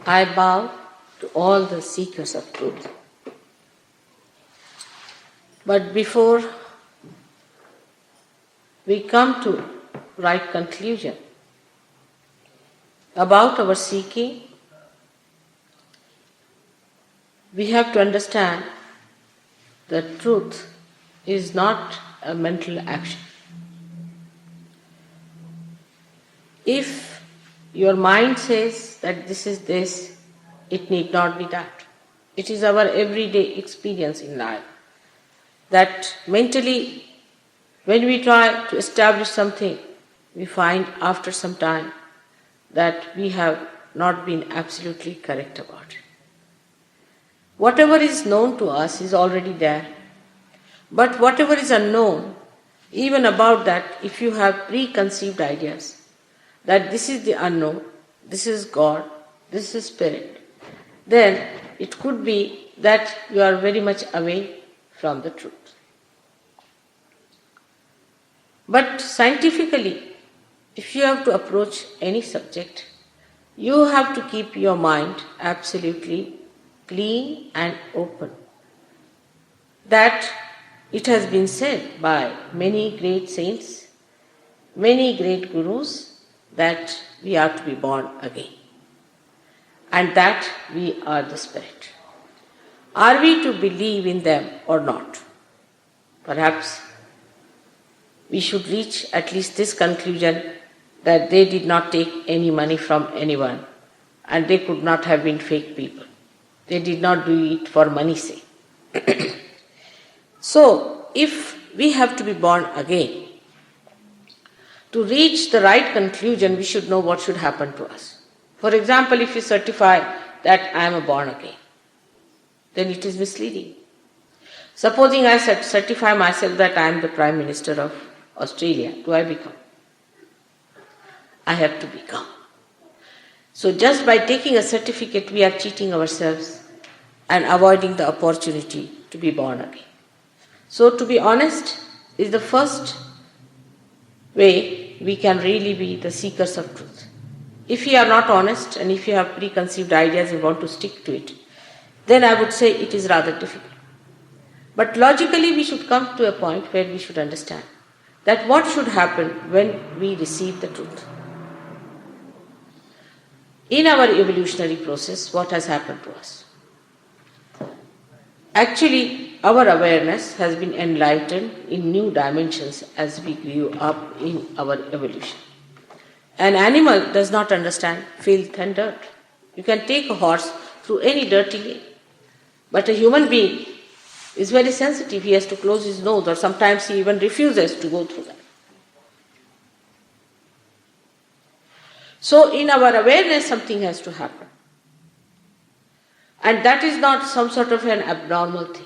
I bow to all the seekers of truth. But before we come to right conclusion about our seeking, we have to understand that truth is not a mental action. If your mind says that this is this, it need not be that. It is our everyday experience in life that mentally, when we try to establish something, we find after some time that we have not been absolutely correct about it. Whatever is known to us is already there. But whatever is unknown, even about that, if you have preconceived ideas, that this is the unknown, this is God, this is Spirit, then it could be that you are very much away from the truth. But scientifically, if you have to approach any subject, you have to keep your mind absolutely clean and open. That it has been said by many great saints, many great gurus, that we are to be born again, and that we are the Spirit. Are we to believe in them or not? Perhaps we should reach at least this conclusion that they did not take any money from anyone and they could not have been fake people. They did not do it for money's sake. So, if we have to be born again, to reach the right conclusion, we should know what should happen to us. For example, if you certify that I am a born again, then it is misleading. Supposing I certify myself that I am the Prime Minister of Australia, do I become? I have to become. So just by taking a certificate, we are cheating ourselves and avoiding the opportunity to be born again. So to be honest is the first way we can really be the seekers of truth. If you are not honest and if you have preconceived ideas and want to stick to it, then I would say it is rather difficult. But logically we should come to a point where we should understand that what should happen when we receive the truth. In our evolutionary process, what has happened to us? Actually, our awareness has been enlightened in new dimensions as we grew up in our evolution. An animal does not understand filth and dirt. You can take a horse through any dirty lane, but a human being is very sensitive. He has to close his nose, or sometimes he even refuses to go through that. So in our awareness, something has to happen. And that is not some sort of an abnormal thing.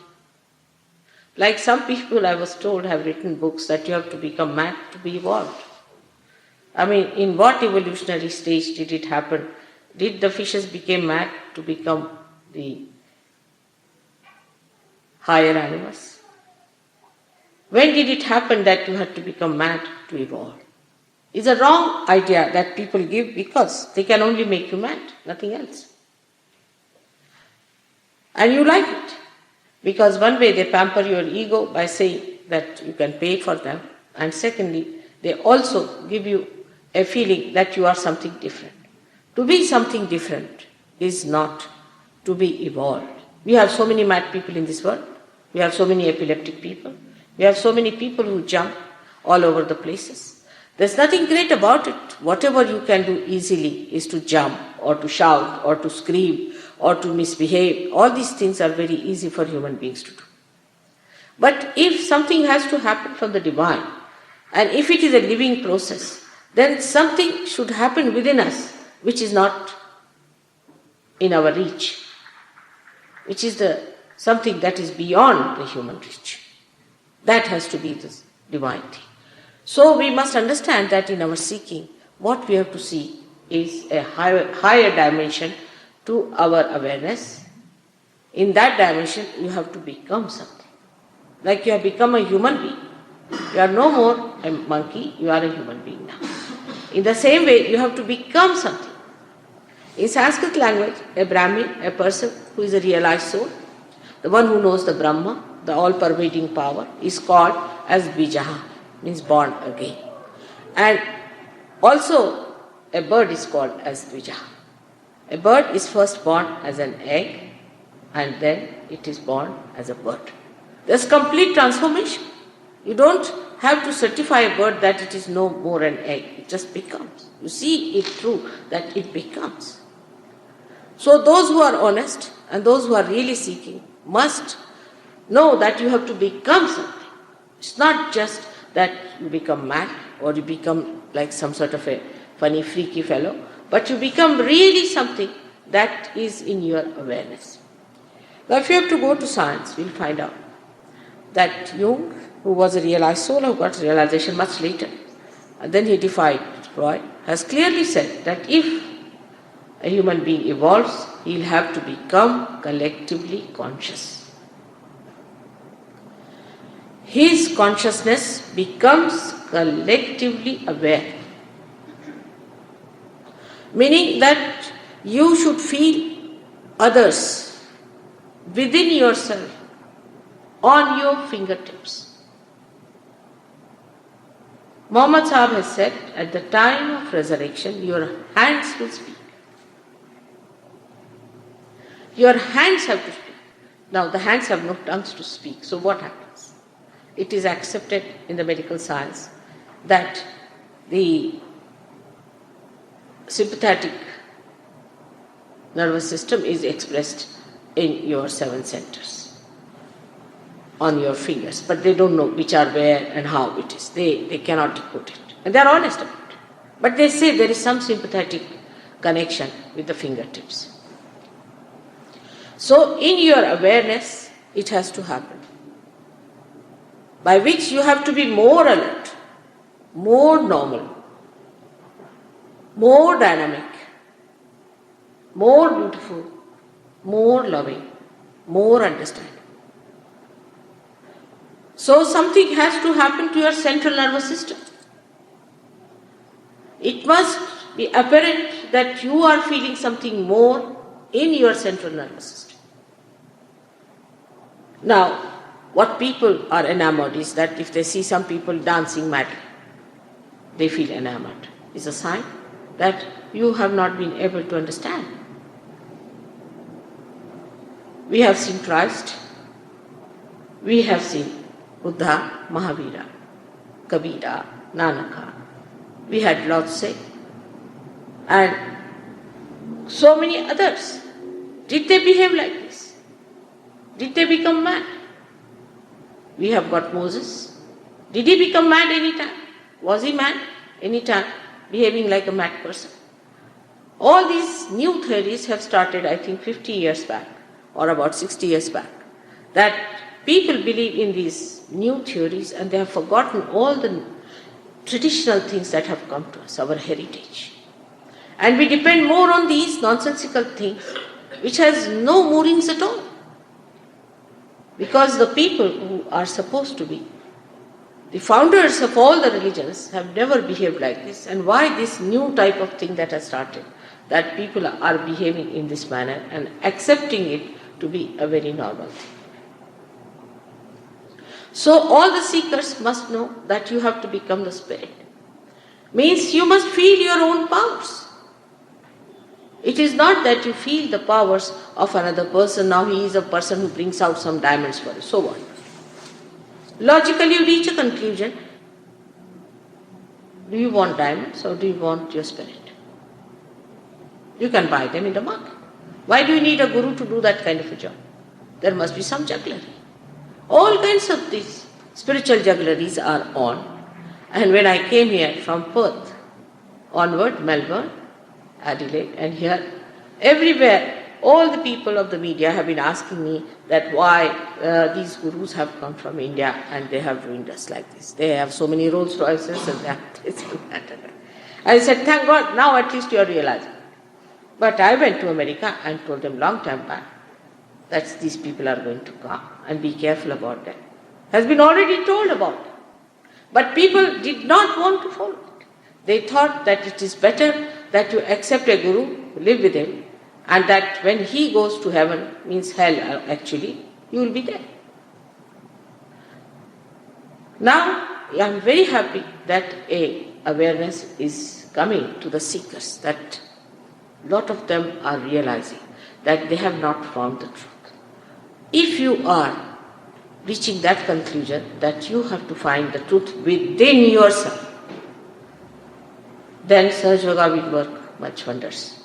Like some people, I was told, have written books that you have to become mad to be evolved. I mean, in what evolutionary stage did it happen? Did the fishes become mad to become the higher animals? When did it happen that you had to become mad to evolve? It's a wrong idea that people give because they can only make you mad, nothing else. And you like it because one way they pamper your ego by saying that you can pay for them, and secondly, they also give you a feeling that you are something different. To be something different is not to be evolved. We have so many mad people in this world. We have so many epileptic people. We have so many people who jump all over the places. There's nothing great about it. Whatever you can do easily is to jump or to shout or to scream or to misbehave. All these things are very easy for human beings to do. But if something has to happen from the divine, and if it is a living process, then something should happen within us which is not in our reach, which is something that is beyond the human reach. That has to be the divine thing. So we must understand that in our seeking, what we have to seek is a higher dimension to our awareness. In that dimension, you have to become something. Like you have become a human being. You are no more a monkey, you are a human being now. In the same way, you have to become something. In Sanskrit language, a Brahmin, a person who is a realized soul, the one who knows the Brahma, the all-pervading power, is called as Bijaha, means born again. And also, a bird is called as Bijaha. A bird is first born as an egg, and then it is born as a bird. There's complete transformation. You don't have to certify a bird that it is no more an egg. It just becomes. You see it through that it becomes. So those who are honest and those who are really seeking must know that you have to become something. It's not just that you become mad or you become like some sort of a funny, freaky fellow, but you become really something that is in your awareness. Now if you have to go to science, we'll find out that Jung, who was a realized soul, who got realization much later, and then he defied Freud, has clearly said that if a human being evolves, he'll have to become collectively conscious. His consciousness becomes collectively aware, meaning that you should feel others within yourself on your fingertips. Muhammad Sahib has said, at the time of resurrection, your hands will speak. Your hands have to speak. Now, the hands have no tongues to speak, so what happens? It is accepted in the medical science that the sympathetic nervous system is expressed in your 7 centers on your fingers, but they don't know which are where and how it is. They cannot decode it, and they are honest about it. But they say there is some sympathetic connection with the fingertips. So in your awareness, it has to happen, by which you have to be more alert, more normal, more dynamic, more beautiful, more loving, more understanding. So something has to happen to your central nervous system. It must be apparent that you are feeling something more in your central nervous system. Now, what people are enamored is that if they see some people dancing madly, they feel enamored. It's a sign that you have not been able to understand. We have seen Christ, we have seen Buddha, Mahavira, Kabira, Nanaka, we had Lao Tse, and so many others. Did they behave like this? Did they become mad? We have got Moses. Did he become mad any time? Was he mad any time, behaving like a mad person? All these new theories have started, I think, 50 years back, or about 60 years back, that people believe in these new theories and they have forgotten all the traditional things that have come to us, our heritage. And we depend more on these nonsensical things, which has no moorings at all. Because the people who are supposed to be the founders of all the religions have never behaved like this. And why this new type of thing that has started, that people are behaving in this manner and accepting it to be a very normal thing. So all the seekers must know that you have to become the spirit. Means you must feel your own powers. It is not that you feel the powers of another person. Now he is a person who brings out some diamonds for you. So what? Logically you reach a conclusion. Do you want diamonds or do you want your spirit? You can buy them in the market. Why do you need a guru to do that kind of a job? There must be some jugglery. All kinds of these spiritual juggleries are on. And when I came here from Perth onward, Melbourne, Adelaide, and here, everywhere, all the people of the media have been asking me that why these gurus have come from India and they have ruined us like this. They have so many Rolls Royces and they have this and that. I said, thank God, now at least you are realizing. But I went to America and told them long time back that these people are going to come and be careful about that. Has been already told about. But people did not want to follow it. They thought that it is better that you accept a guru live with him, and that when he goes to heaven, means hell actually, you will be there. Now, I am very happy that a awareness is coming to the seekers, that a lot of them are realizing that they have not found the truth. If you are reaching that conclusion that you have to find the truth within yourself, then Sahaja Yoga will work much wonders.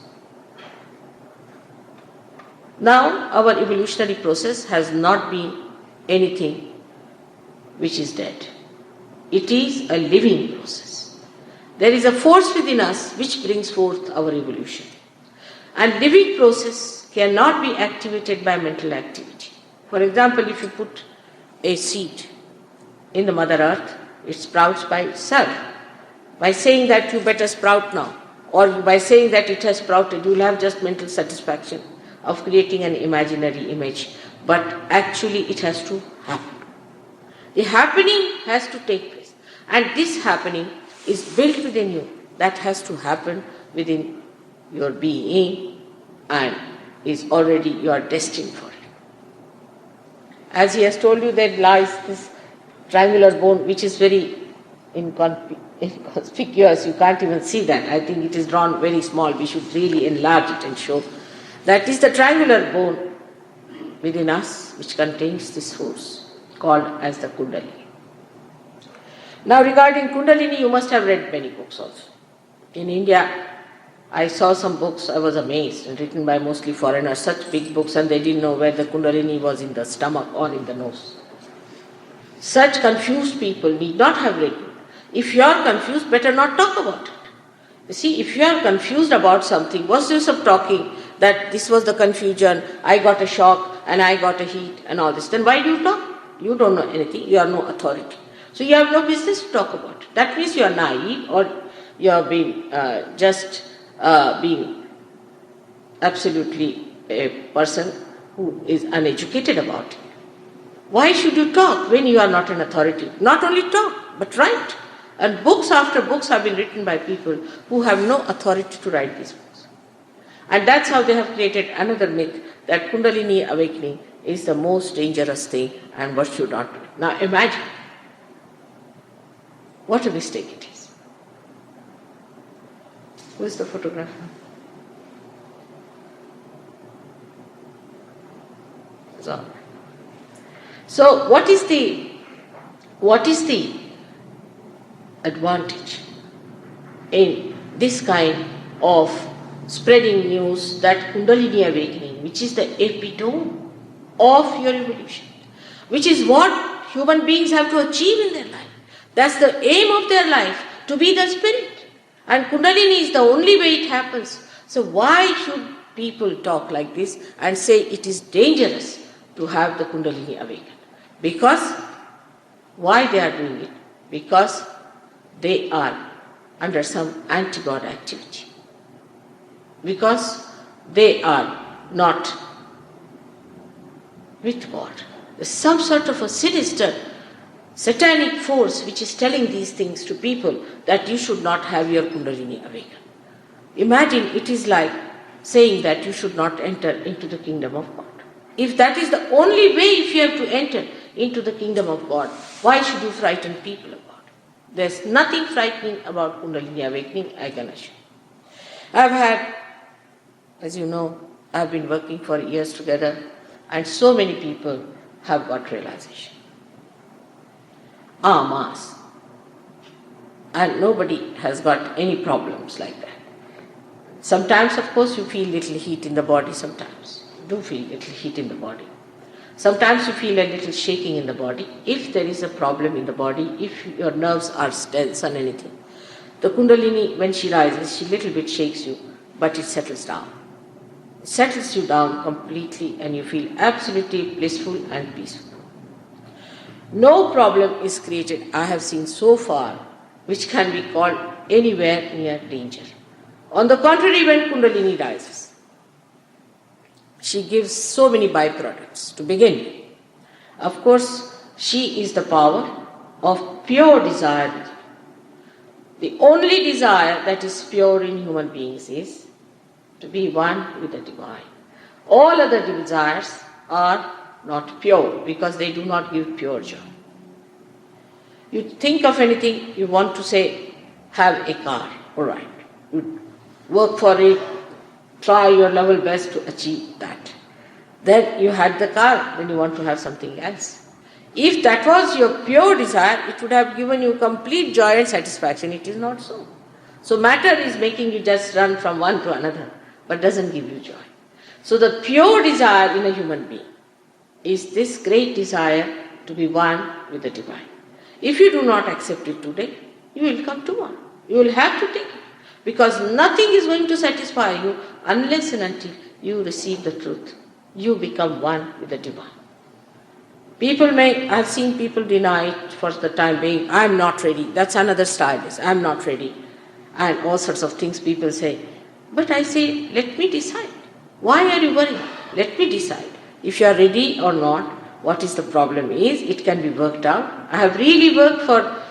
Now, our evolutionary process has not been anything which is dead. It is a living process. There is a force within us which brings forth our evolution. And living process cannot be activated by mental activity. For example, if you put a seed in the Mother Earth, it sprouts by itself. By saying that you better sprout now, or by saying that it has sprouted, you will have just mental satisfaction of creating an imaginary image. But actually it has to happen. The happening has to take place. And this happening is built within you. That has to happen within your being, and is already, you are destined for it. As he has told you, there lies this triangular bone which is very inconspicuous. You can't even see that. I think it is drawn very small. We should really enlarge it and show. That is the triangular bone within us which contains this force called as the Kundalini. Now regarding Kundalini, you must have read many books also. In India, I saw some books, I was amazed, and written by mostly foreigners, such big books, and they didn't know where the Kundalini was, in the stomach or in the nose. Such confused people need not have written. If you are confused, better not talk about it. You see, if you are confused about something, what's the use of talking that this was the confusion, I got a shock and I got a heat and all this? Then why do you talk? You don't know anything, you are no authority. So you have no business to talk about it. That means you are naive, or you are being being absolutely a person who is uneducated about it. Why should you talk when you are not an authority? Not only talk, but write. And books after books have been written by people who have no authority to write these books. And that's how they have created another myth that Kundalini awakening is the most dangerous thing and what should not do. Now imagine what a mistake it is. Who is the photographer? So what is the advantage in this kind of spreading news that Kundalini awakening, which is the epitome of your evolution, which is what human beings have to achieve in their life. That's the aim of their life, to be the spirit. And Kundalini is the only way it happens. So why should people talk like this and say it is dangerous to have the Kundalini awakened? Because, why they are doing it? Because they are under some anti-God activity. Because they are not with God. There's some sort of a sinister, satanic force which is telling these things to people that you should not have your Kundalini awakened. Imagine, it is like saying that you should not enter into the kingdom of God. If that is the only way, if you have to enter into the kingdom of God, why should you frighten people about it? There's nothing frightening about Kundalini awakening, I can assure you. I've had, as you know, I've been working for years together, and so many people have got realization. En masse. And nobody has got any problems like that. Sometimes, of course, you feel little heat in the body sometimes. You do feel little heat in the body. Sometimes you feel a little shaking in the body. If there is a problem in the body, if your nerves are tense and anything, the Kundalini, when she rises, she little bit shakes you, but it settles down. It settles you down completely and you feel absolutely blissful and peaceful. No problem is created, I have seen so far, which can be called anywhere near danger. On the contrary, when Kundalini rises, she gives so many byproducts to begin with. Of course, she is the power of pure desire. The only desire that is pure in human beings is to be one with the divine. All other desires are not pure because they do not give pure joy. You think of anything, you want to say, have a car, all right. You work for it, try your level best to achieve that. Then you had the car, then you want to have something else. If that was your pure desire, it would have given you complete joy and satisfaction. It is not so. So matter is making you just run from one to another, but doesn't give you joy. So the pure desire in a human being is this great desire to be one with the divine. If you do not accept it today, you will come to one. You will have to take it. Because nothing is going to satisfy you unless and until you receive the truth. You become one with the divine. I've seen people deny it for the time being. I am not ready. That's another style. I am not ready. And all sorts of things people say. But I say, let me decide. Why are you worrying? Let me decide. If you are ready or not, what is the problem is, it can be worked out. I have really worked for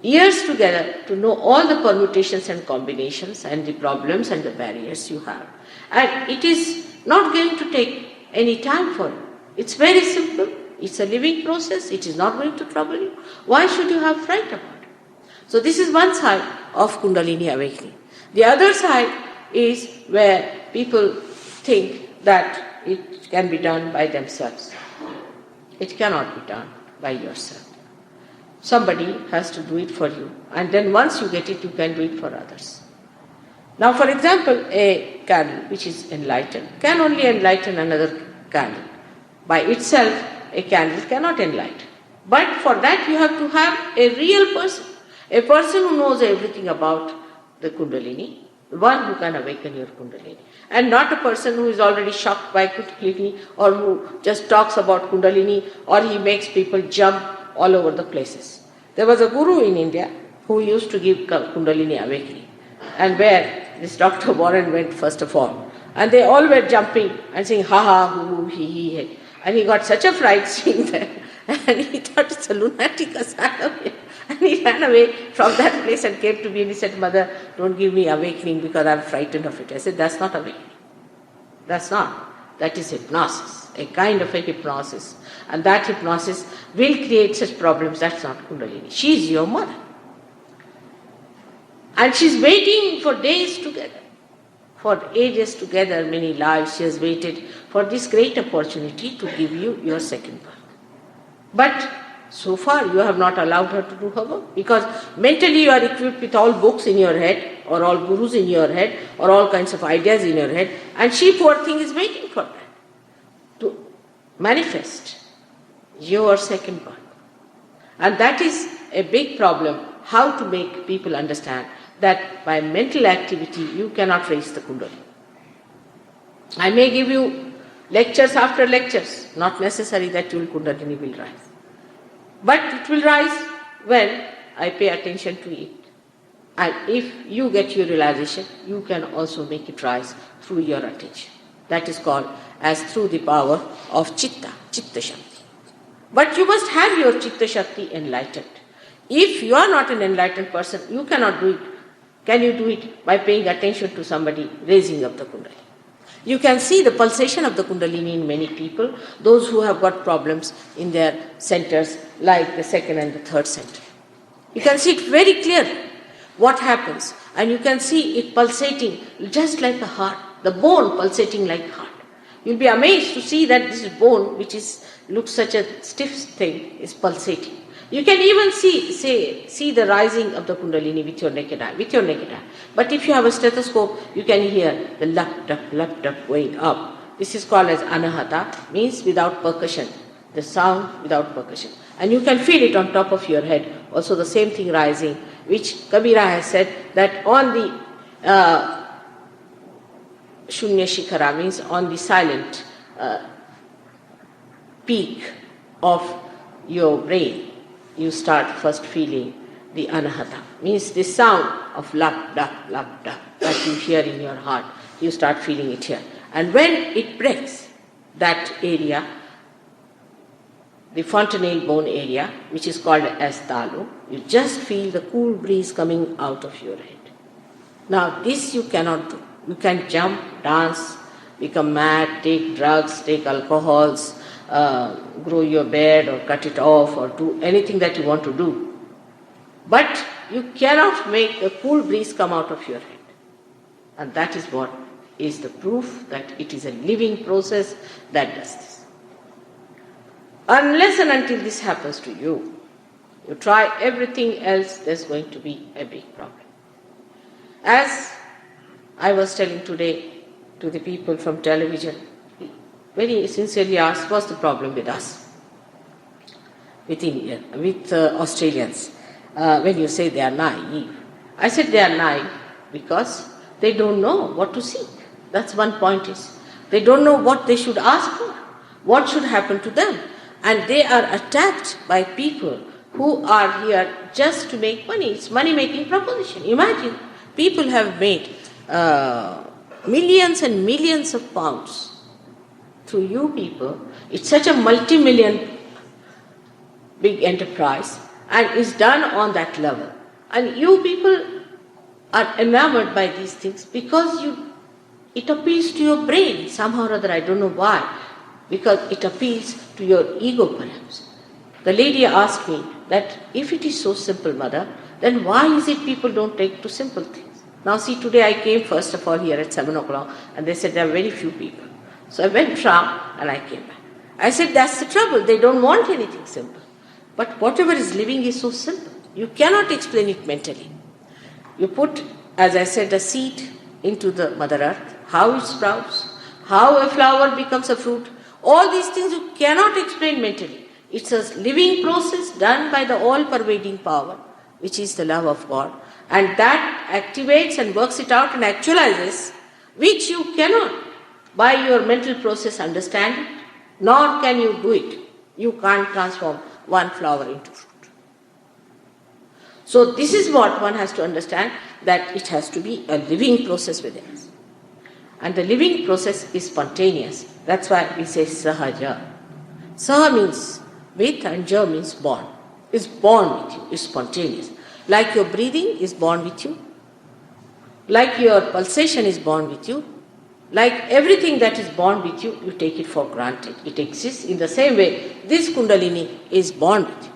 years together to know all the permutations and combinations and the problems and the barriers you have. And it is not going to take any time for you. It's very simple. It's a living process. It is not going to trouble you. Why should you have fright about it? So this is one side of Kundalini awakening. The other side is where people think that it can be done by themselves. It cannot be done by yourself. Somebody has to do it for you, and then once you get it, you can do it for others. Now, for example, a candle which is enlightened can only enlighten another candle. By itself, a candle cannot enlighten. But for that, you have to have a real person, a person who knows everything about the Kundalini, one who can awaken your Kundalini, and not a person who is already shocked by Kundalini or who just talks about Kundalini or he makes people jump all over the places. There was a guru in India who used to give Kundalini awakening, and where this Dr. Warren went first of all, and they all were jumping and saying ha ha hoo he, and he got such a fright seeing them, and he thought it's a lunatic asylum, and he ran away from that place and came to me and he said, Mother, don't give me awakening because I'm frightened of it. I said, that's not awakening. That's not. That is hypnosis, a kind of a hypnosis. And that hypnosis will create such problems. That's not Kundalini. She is your mother. And she's waiting for days together. For ages together, many lives, she has waited for this great opportunity to give you your second birth. But so far you have not allowed her to do her work because mentally you are equipped with all books in your head or all gurus in your head or all kinds of ideas in your head, and she, poor thing, is waiting for that to manifest your second birth. And that is a big problem, how to make people understand that by mental activity you cannot raise the Kundalini. I may give you lectures after lectures, not necessary that your Kundalini will rise. But it will rise when I pay attention to it. And if you get your realization, you can also make it rise through your attention. That is called as through the power of Chitta Shakti. But you must have your Chitta Shakti enlightened. If you are not an enlightened person, you cannot do it. Can you do it by paying attention to somebody raising up the Kundalini? You can see the pulsation of the Kundalini in many people, those who have got problems in their centers like the second and the third center. You can see it very clearly what happens, and you can see it pulsating just like a heart, the bone pulsating like a heart. You'll be amazed to see that this bone, which looks such a stiff thing, is pulsating. You can even see the rising of the Kundalini with your naked eye. But if you have a stethoscope, you can hear the lap going up. This is called as anahata, means without percussion, the sound without percussion. And you can feel it on top of your head, also the same thing rising, which Kabira has said that on the Shunya Shikhara, means on the silent peak of your brain, you start first feeling the anahata, means the sound of lap, that you hear in your heart. You start feeling it here. And when it breaks, that area, the fontanelle bone area, which is called as talo, you just feel the cool breeze coming out of your head. Now this you cannot do. You can jump, dance, become mad, take drugs, take alcohols, grow your beard or cut it off or do anything that you want to do. But you cannot make a cool breeze come out of your head. And that is what is the proof that it is a living process that does this. Unless and until this happens to you, you try everything else, there's going to be a big problem. As I was telling today to the people from television, very sincerely asked, what's the problem with us, with India, with Australians, when you say they are naive? I said they are naive because they don't know what to seek. That's one point is. They don't know what they should ask for, what should happen to them. And they are attacked by people who are here just to make money. It's money-making proposition. Imagine, people have made millions and millions of pounds through you people. It's such a multi-million big enterprise and is done on that level. And you people are enamored by these things because it appeals to your brain somehow or other, I don't know why, because it appeals to your ego perhaps. The lady asked me that if it is so simple, Mother, then why is it people don't take to simple things? Now see, today I came first of all here at 7 o'clock and they said there are very few people. So I went round and I came back. I said that's the trouble, they don't want anything simple. But whatever is living is so simple. You cannot explain it mentally. You put, as I said, a seed into the Mother Earth, how it sprouts, how a flower becomes a fruit. All these things you cannot explain mentally. It's a living process done by the all-pervading power, which is the love of God. And that activates and works it out and actualizes, which you cannot by your mental process understand it, nor can you do it. You can't transform one flower into fruit. So this is what one has to understand, that it has to be a living process within us. And the living process is spontaneous. That's why we say Sahaja. Saha means with and Ja means born. It's born with you, it's spontaneous. Like your breathing is born with you, like your pulsation is born with you, like everything that is born with you, you take it for granted. It exists in the same way. This Kundalini is born with you.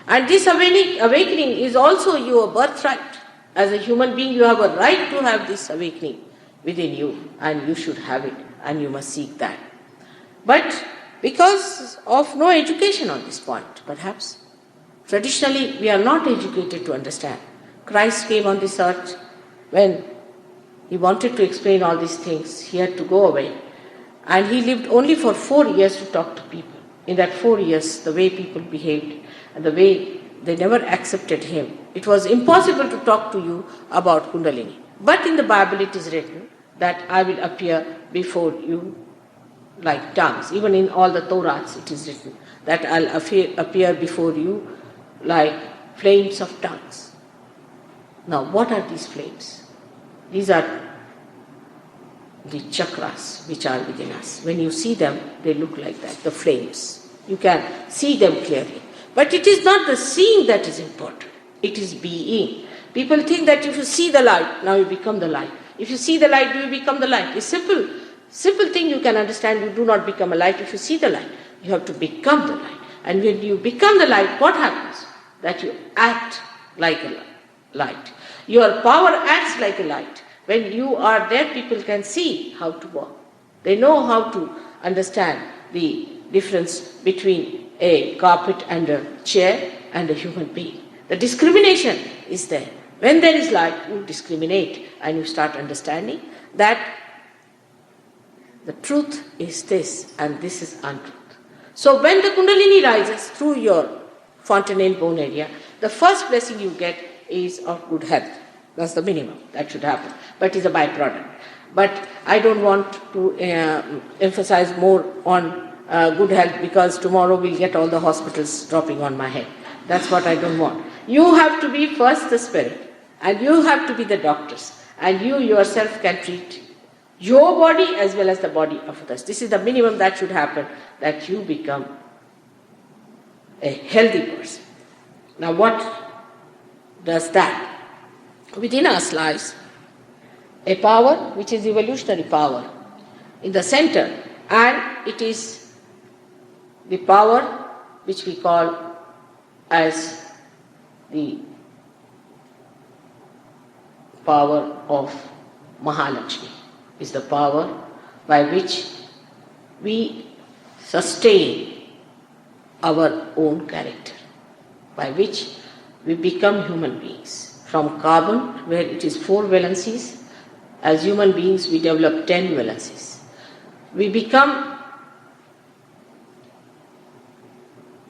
And this awakening is also your birthright. As a human being, you have a right to have this awakening within you, and you should have it, and you must seek that. But because of no education on this point, perhaps, traditionally we are not educated to understand. Christ came on this earth when he wanted to explain all these things. He had to go away. And he lived only for 4 years to talk to people. In that 4 years, the way people behaved and the way they never accepted him, it was impossible to talk to you about Kundalini. But in the Bible it is written that I will appear before you like tongues. Even in all the Torahs it is written that I'll appear before you like flames of tongues. Now what are these flames? These are the chakras which are within us. When you see them, they look like that, the flames. You can see them clearly. But it is not the seeing that is important. It is being. People think that if you see the light, now you become the light. If you see the light, do you become the light? It's simple thing you can understand. You do not become a light if you see the light. You have to become the light. And when you become the light, what happens? That you act like a light. Your power acts like a light. When you are there, people can see how to walk. They know how to understand the difference between a carpet and a chair and a human being. The discrimination is there. When there is light, you discriminate and you start understanding that the truth is this and this is untruth. So when the Kundalini rises through your fontanelle bone area, the first blessing you get is of good health. That's the minimum that should happen, but it's a byproduct. But I don't want to emphasize more on good health because tomorrow we'll get all the hospitals dropping on my head. That's what I don't want. You have to be first the spirit, and you have to be the doctors, and you yourself can treat your body as well as the body of others. This is the minimum that should happen, that you become a healthy person. Now what does that? Within us lies a power which is evolutionary power in the center, and it is the power which we call as the power of Mahalakshmi, is the power by which we sustain our own character, by which we become human beings. From carbon, where it is 4 valencies, as human beings we develop 10 valencies. We become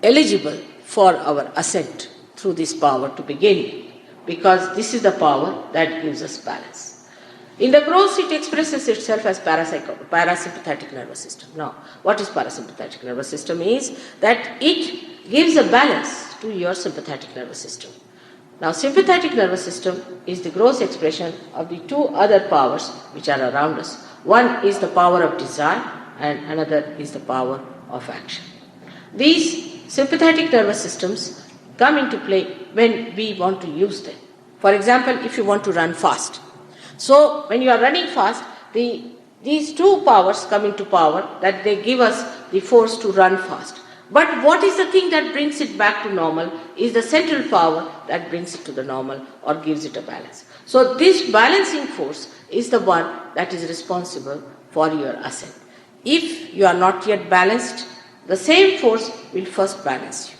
eligible for our ascent through this power to begin with, because this is the power that gives us balance. In the gross, it expresses itself as parasympathetic nervous system. Now, what is parasympathetic nervous system is that it gives a balance to your sympathetic nervous system. Now, sympathetic nervous system is the gross expression of the 2 other powers which are around us. One is the power of desire and another is the power of action. These sympathetic nervous systems come into play when we want to use them. For example, if you want to run fast. So, when you are running fast, these 2 powers come into power, that they give us the force to run fast. But what is the thing that brings it back to normal is the central power that brings it to the normal or gives it a balance. So, this balancing force is the one that is responsible for your ascent. If you are not yet balanced, the same force will first balance you.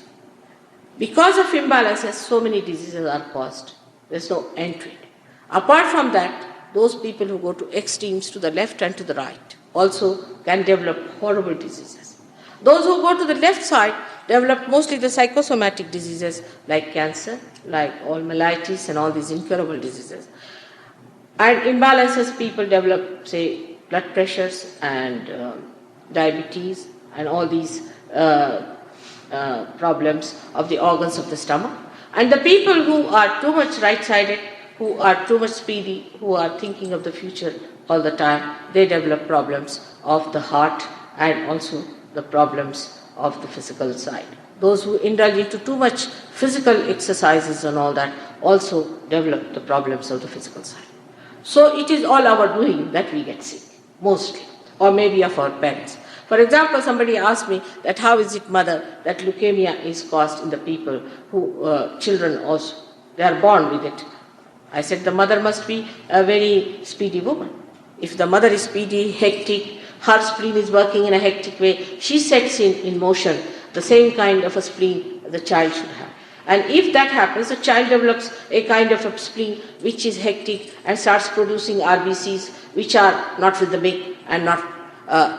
Because of imbalances, so many diseases are caused. There is no end to it. Apart from that, those people who go to extremes to the left and to the right also can develop horrible diseases. Those who go to the left side develop mostly the psychosomatic diseases like cancer, like all mellitus and all these incurable diseases. And imbalances, people develop, say, blood pressures and diabetes and all these problems of the organs of the stomach. And the people who are too much right-sided, who are too much speedy, who are thinking of the future all the time, they develop problems of the heart and also the problems of the physical side. Those who indulge into too much physical exercises and all that also develop the problems of the physical side. So it is all our doing that we get sick, mostly, or maybe of our parents. For example, somebody asked me that how is it, mother, that leukemia is caused in the people who, children also, they are born with it. I said the mother must be a very speedy woman. If the mother is speedy, hectic, her spleen is working in a hectic way, she sets in motion the same kind of a spleen the child should have. And if that happens, the child develops a kind of a spleen which is hectic and starts producing RBCs which are not rhythmic and not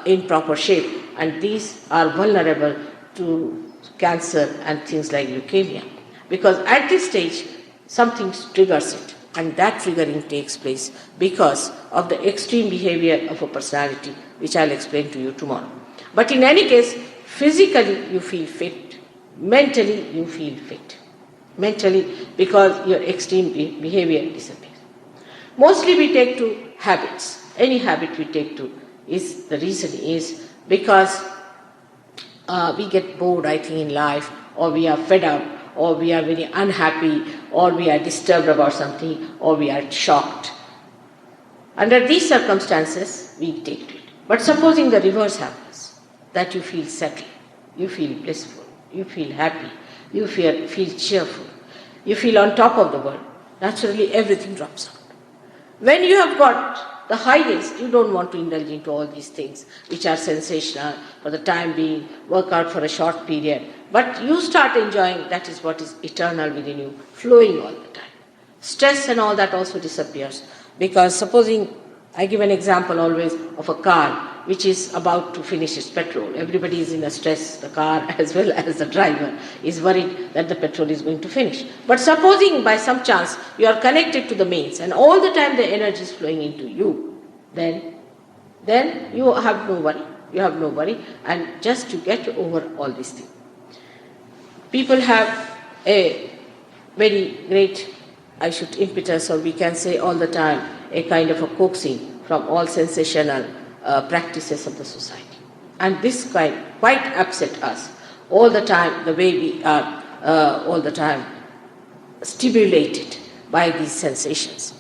in proper shape. And these are vulnerable to cancer and things like leukemia. Because at this stage, something triggers it. And that triggering takes place because of the extreme behavior of a personality, which I'll explain to you tomorrow. But in any case, physically you feel fit, mentally you feel fit. Mentally, because your extreme behavior disappears. Mostly we take to habits. Any habit we take to is, the reason is because we get bored, I think, in life, or we are fed up, or we are very unhappy, or we are disturbed about something, or we are shocked. Under these circumstances, we take to it. But supposing the reverse happens, that you feel settled, you feel blissful, you feel happy, you feel cheerful, you feel on top of the world, naturally everything drops out. When you have got the highest, you don't want to indulge into all these things which are sensational for the time being, work out for a short period. But you start enjoying, that is what is eternal within you, flowing all the time. Stress and all that also disappears. Because supposing, I give an example always of a car which is about to finish its petrol. Everybody is in a stress, the car as well as the driver is worried that the petrol is going to finish. But supposing by some chance you are connected to the mains and all the time the energy is flowing into you, then you have no worry. You have no worry, and just to get over all these things. People have a very great, impetus, or we can say all the time, a kind of a coaxing from all sensational practices of the society. And this quite upset us all the time, the way we are all the time stimulated by these sensations.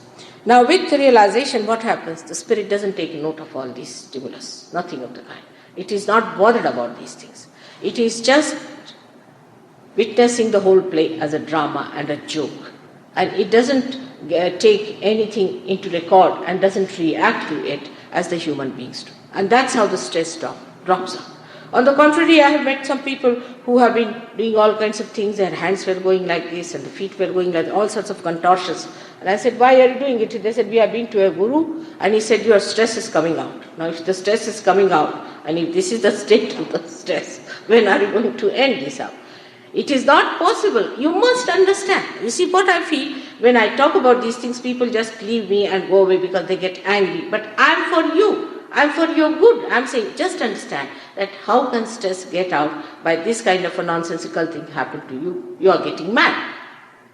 Now with the realization, what happens? The spirit doesn't take note of all these stimulus, nothing of the kind. It is not bothered about these things. It is just witnessing the whole play as a drama and a joke. And it doesn't take anything into record and doesn't react to it as the human beings do. And that's how the stress drops off. On the contrary, I have met some people who have been doing all kinds of things. Their hands were going like this and the feet were going like all sorts of contortions. And I said, why are you doing it? They said, we have been to a guru and he said, your stress is coming out. Now if the stress is coming out and if this is the state of the stress, when are you going to end this up? It is not possible. You must understand. You see what I feel when I talk about these things, people just leave me and go away because they get angry. But I'm for you. I'm for your good. I'm saying just understand that how can stress get out by this kind of a nonsensical thing happen to you? You are getting mad.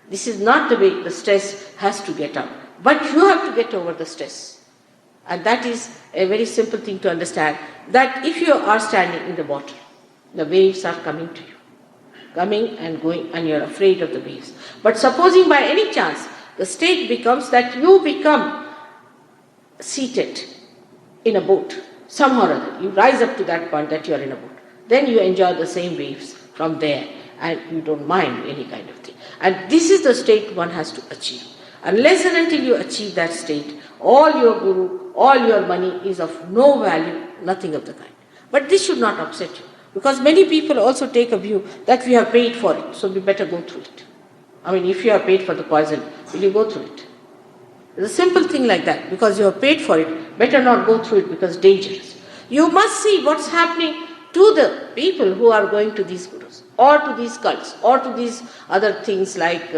This is not the way the stress has to get out. But you have to get over the stress. And that is a very simple thing to understand, that if you are standing in the water, the waves are coming to you, coming and going, and you're afraid of the waves. But supposing by any chance the state becomes that you become seated in a boat, somehow or other, you rise up to that point that you are in a boat. Then you enjoy the same waves from there and you don't mind any kind of thing. And this is the state one has to achieve. Unless and until you achieve that state, all your guru, all your money is of no value, nothing of the kind. But this should not upset you. Because many people also take a view that we have paid for it, so we better go through it. I mean, if you have paid for the poison, will you go through it? It's a simple thing like that. Because you have paid for it, better not go through it because it's dangerous. You must see what's happening to the people who are going to these gurus, or to these cults, or to these other things like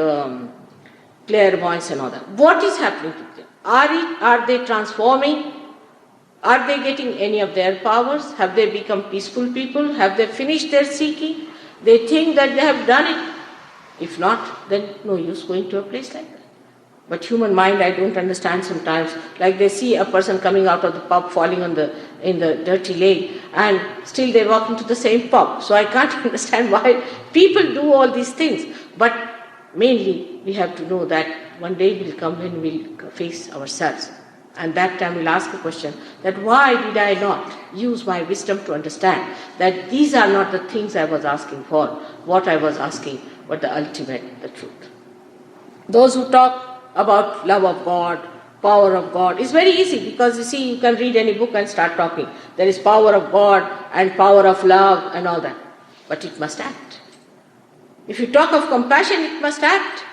clairvoyance and all that. What is happening to them? Are they transforming? Are they getting any of their powers? Have they become peaceful people? Have they finished their seeking? They think that they have done it. If not, then no use going to a place like that. But human mind, I don't understand sometimes. Like they see a person coming out of the pub falling in the dirty lake, and still they walk into the same pub. So I can't understand why people do all these things. But mainly we have to know that one day will come when we'll face ourselves. And that time we'll ask a question that why did I not use my wisdom to understand that these are not the things I was asking for, what I was asking, but the ultimate, the truth. Those who talk about love of God, power of God, is very easy because you see, you can read any book and start talking. There is power of God and power of love and all that. But it must act. If you talk of compassion, it must act.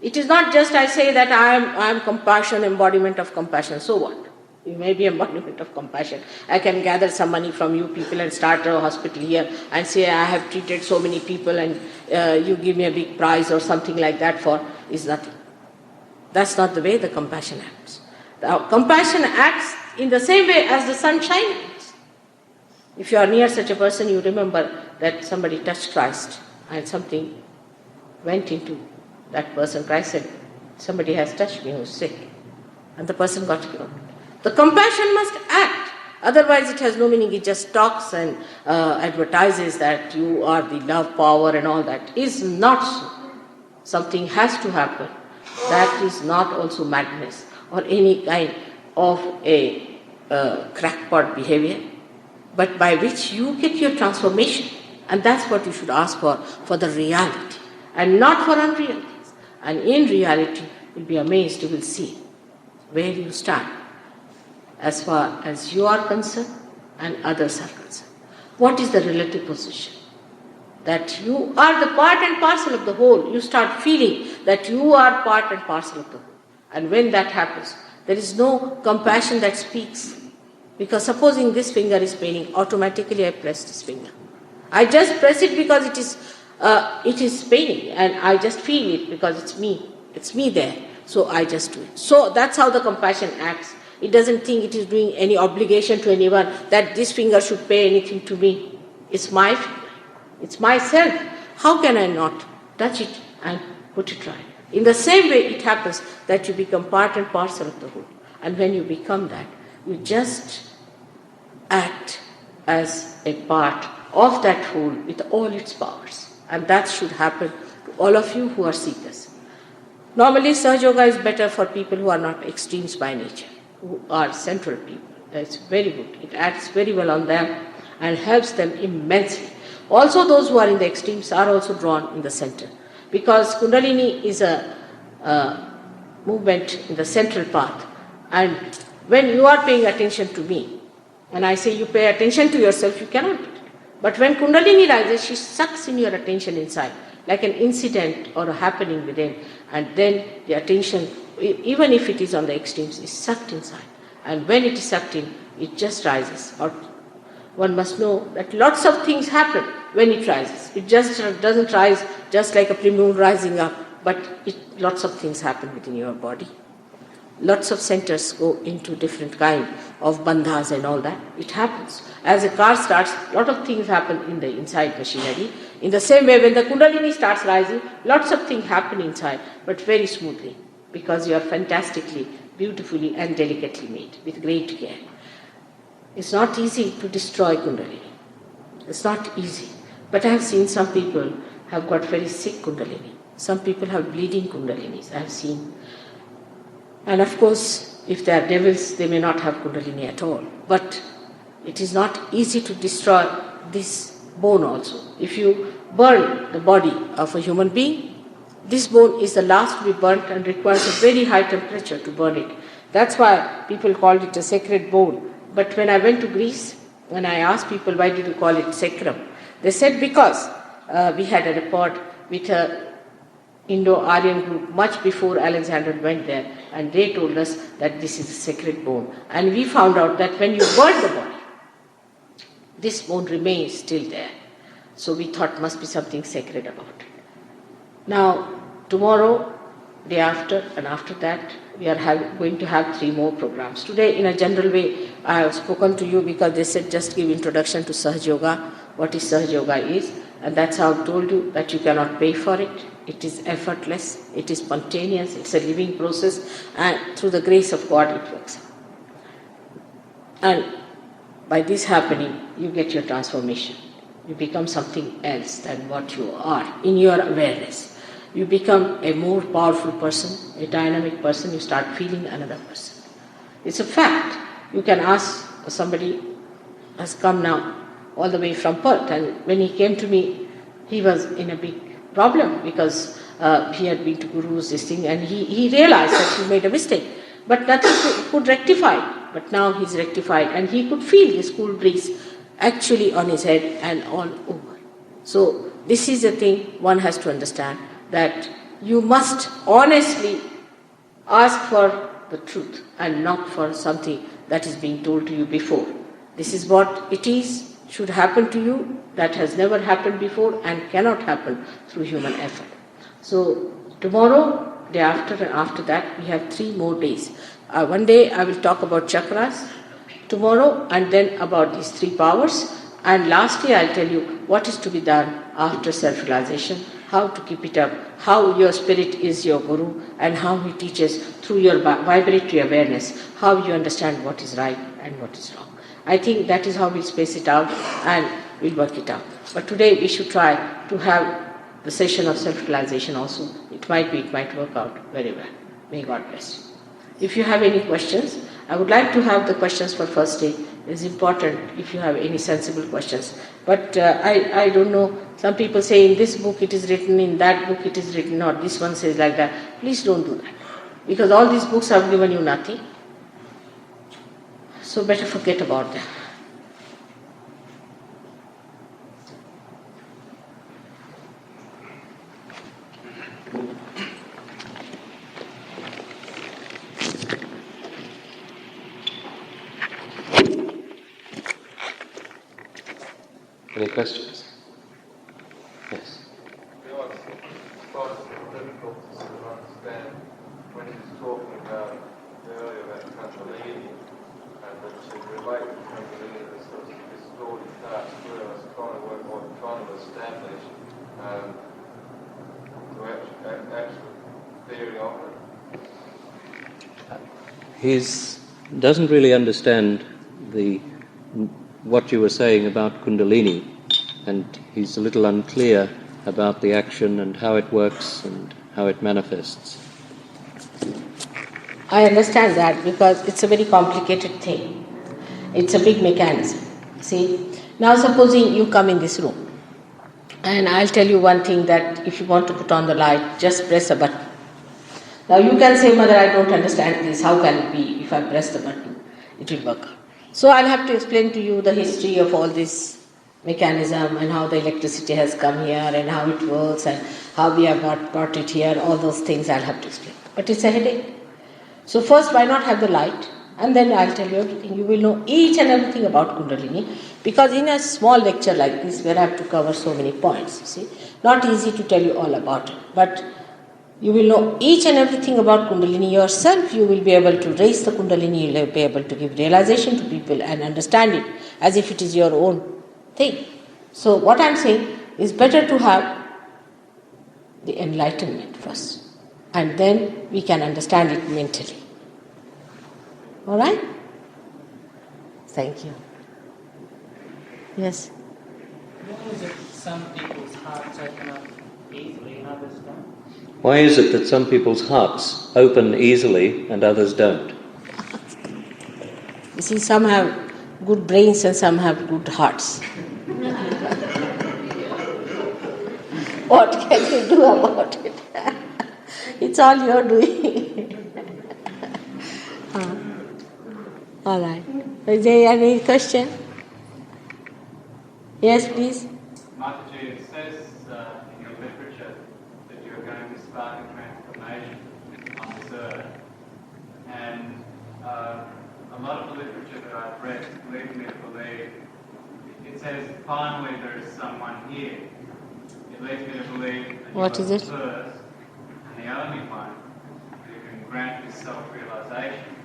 It is not just I say that I am compassion, embodiment of compassion. So what? You may be embodiment of compassion. I can gather some money from you people and start a hospital here and say I have treated so many people and you give me a big prize or something like that for is nothing. That's not the way the compassion acts. The compassion acts in the same way as the sunshine acts. If you are near such a person, you remember that somebody touched Christ and something went into that person. Christ said, somebody has touched me who's sick. And the person got cured. The compassion must act. Otherwise it has no meaning. It just talks and advertises that you are the love, power and all that. Is not so. Something has to happen. That is not also madness or any kind of a crackpot behavior, but by which you get your transformation. And that's what you should ask for the reality and not for unrealities. And in reality, you'll be amazed, you will see where you stand as far as you are concerned and others are concerned. What is the relative position? That you are the part and parcel of the whole. You start feeling that you are part and parcel of the whole. And when that happens, there is no compassion that speaks. Because supposing this finger is paining, automatically I press this finger. I just press it because it is paining and I just feel it because it's me. It's me there. So I just do it. So that's how the compassion acts. It doesn't think it is doing any obligation to anyone that this finger should pay anything to me. It's my finger. It's myself. How can I not touch it and put it right? In the same way it happens that you become part and parcel of the whole. And when you become that, you just act as a part of that whole with all its powers. And that should happen to all of you who are seekers. Normally, Sahaja Yoga is better for people who are not extremes by nature, who are central people. It's very good. It acts very well on them and helps them immensely. Also, those who are in the extremes are also drawn in the center, because Kundalini is a movement in the central path. And when you are paying attention to me, and I say you pay attention to yourself, you cannot do it. But when Kundalini rises, she sucks in your attention inside, like an incident or a happening within, and then the attention, even if it is on the extremes, is sucked inside. And when it is sucked in, it just rises. Or one must know that lots of things happen when it rises. It just doesn't rise just like a pre-moon rising up, but lots of things happen within your body. Lots of centers go into different kind of bandhas and all that. It happens. As a car starts, a lot of things happen in the inside machinery. In the same way, when the Kundalini starts rising, lots of things happen inside, but very smoothly, because you are fantastically, beautifully and delicately made, with great care. It's not easy to destroy Kundalini. It's not easy. But I have seen some people have got very sick Kundalini. Some people have bleeding Kundalinis, I have seen. And of course, if they are devils, they may not have Kundalini at all. But it is not easy to destroy this bone also. If you burn the body of a human being, this bone is the last to be burnt and requires a very high temperature to burn it. That's why people called it a sacred bone. But when I went to Greece, when I asked people why did you call it sacrum, they said because we had a report with a Indo-Aryan group much before Alexander went there, and they told us that this is a sacred bone. And we found out that when you burn the body, this bone remains still there. So we thought must be something sacred about it. Now, tomorrow, day after, and after that, we are going to have 3 more programs. Today, in a general way, I have spoken to you because they said just give introduction to Sahaja Yoga, what is Sahaja Yoga is, and that's how I told you that you cannot pay for it. It is effortless, it is spontaneous, it's a living process, and through the grace of God it works. And by this happening, you get your transformation. You become something else than what you are in your awareness. You become a more powerful person, a dynamic person, you start feeling another person. It's a fact. You can ask somebody has come now all the way from Perth, and when he came to me, he was in a big problem because he had been to gurus, this thing, and he realized that he made a mistake. But nothing could rectify it. But now he's rectified, and he could feel his cool breeze actually on his head and all over. So this is the thing one has to understand, that you must honestly ask for the truth and not for something that is being told to you before. This is what it is, should happen to you, that has never happened before and cannot happen through human effort. So tomorrow, day after, and after that, we have 3 more days. One day I will talk about chakras, tomorrow, and then about these 3 powers, and lastly I'll tell you what is to be done after self-realization, how to keep it up, how your spirit is your guru, and how he teaches through your vibratory awareness, how you understand what is right and what is wrong. I think that is how we'll space it out and we'll work it out. But today we should try to have the session of self-realization also. It might work out very well. May God bless you. If you have any questions, I would like to have the questions for first day. It is important if you have any sensible questions. But I don't know, some people say in this book it is written, in that book it is written, or this one says like that. Please don't do that. Because all these books have given you nothing. So better forget about them. Any questions? Yes. You know, it's quite difficult to sort of understand when he's talking about earlier about Kundalini and that to relate to Kundalini to sort of distorted parts through. I was trying to work on trying to establish the actual theory of it. He doesn't really understand what you were saying about Kundalini, and he's a little unclear about the action and how it works and how it manifests. I understand that because it's a very complicated thing. It's a big mechanism. See, now supposing you come in this room and I'll tell you one thing, that if you want to put on the light, just press a button. Now you can say, Mother, I don't understand this. How can it be if I press the button? It will work. So I'll have to explain to you the history of all this mechanism and how the electricity has come here and how it works and how we have brought it here. All those things I'll have to explain. But it's a headache. So first, why not have the light? And then I'll tell you everything. You will know each and everything about Kundalini, because in a small lecture like this, where I have to cover so many points, you see, not easy to tell you all about it. But you will know each and everything about Kundalini yourself. You will be able to raise the Kundalini, you will be able to give realization to people and understand it as if it is your own thing. So what I am saying is better to have the enlightenment first, and then we can understand it mentally. All right? Thank you. Yes? Why is it some people's hearts open up easily and others don't? Why is it that some people's hearts open easily and others don't? You see, some have good brains and some have good hearts. What can you do about it? It's all you're doing. All right. Is there any question? Yes, please. Mataji, it says in your literature that you're going to spark a transformation on this earth. And a lot of the literature that I've read leads me to believe, it says, finally there is someone here. It leads me to believe that you are the first and the only one who can grant this self-realization.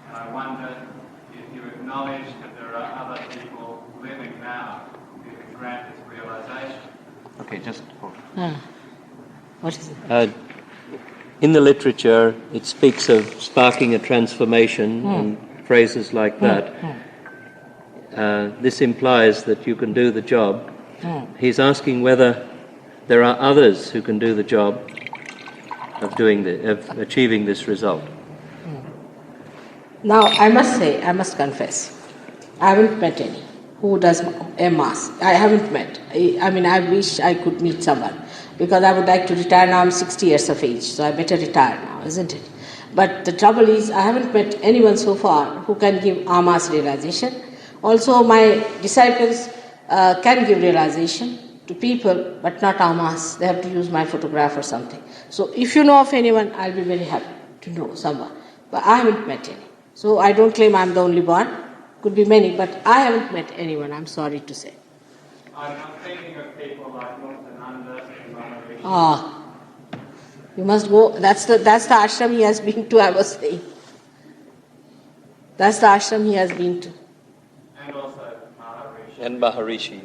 And I wonder if you acknowledge that there are other people living now who can grant this realization. Okay, just hold. What is it? In the literature, it speaks of sparking a transformation and phrases like that. This implies that you can do the job. He's asking whether there are others who can do the job of achieving this result. Now, I must confess, I haven't met any who does MS. I haven't met. I wish I could meet someone, because I would like to retire now. I'm 60 years of age, so I better retire now, isn't it? But the trouble is, I haven't met anyone so far who can give Amas realization. Also, my disciples can give realization to people, but not Amas. They have to use my photograph or something. So, if you know of anyone, I'll be very happy to know someone. But I haven't met any. So, I don't claim I'm the only one. Could be many, but I haven't met anyone, I'm sorry to say. I'm thinking of people like Muktananda and Maharishi. You must go. That's the ashram he has been to, I was saying. That's the ashram he has been to. And also Maharishi. And Maharishi.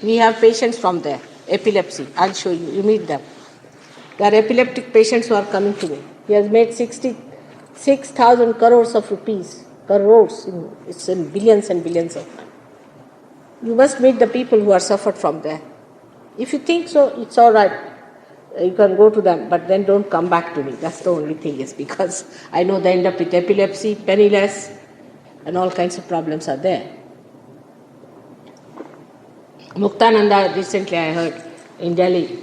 We have patients from there, epilepsy. I'll show you. You meet them. There are epileptic patients who are coming to me. He has made 66,000 crores of rupees. Crores. It's in billions and billions of money. You must meet the people who are suffered from there. If you think so, it's all right. You can go to them, but then don't come back to me. That's the only thing, is because I know they end up with epilepsy, penniless, and all kinds of problems are there. Muktananda, recently I heard in Delhi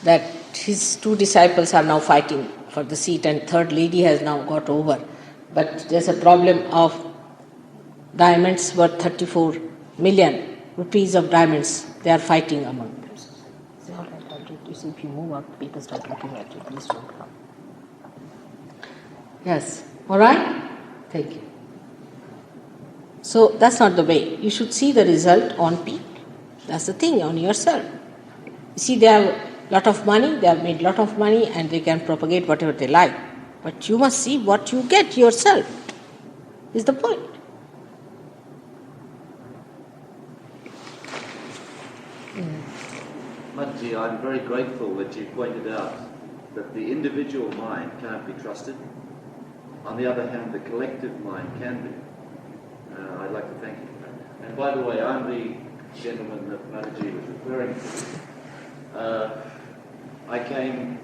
that his 2 disciples are now fighting for the seat, and third lady has now got over. But there's a problem of diamonds worth 34 million rupees of diamonds. They are fighting among themselves. Say, all right, I'll do it. You see, if you move up, people start looking at you. Please don't come. Yes. All right? Thank you. So that's not the way. You should see the result on people. That's the thing, on yourself. You see, they have a lot of money, they have made a lot of money, and they can propagate whatever they like. But you must see what you get yourself, is the point. Mataji, I'm very grateful that you pointed out that the individual mind can't be trusted. On the other hand, the collective mind can be. I'd like to thank you for that. And by the way, I'm the gentleman that Mataji was referring to. I came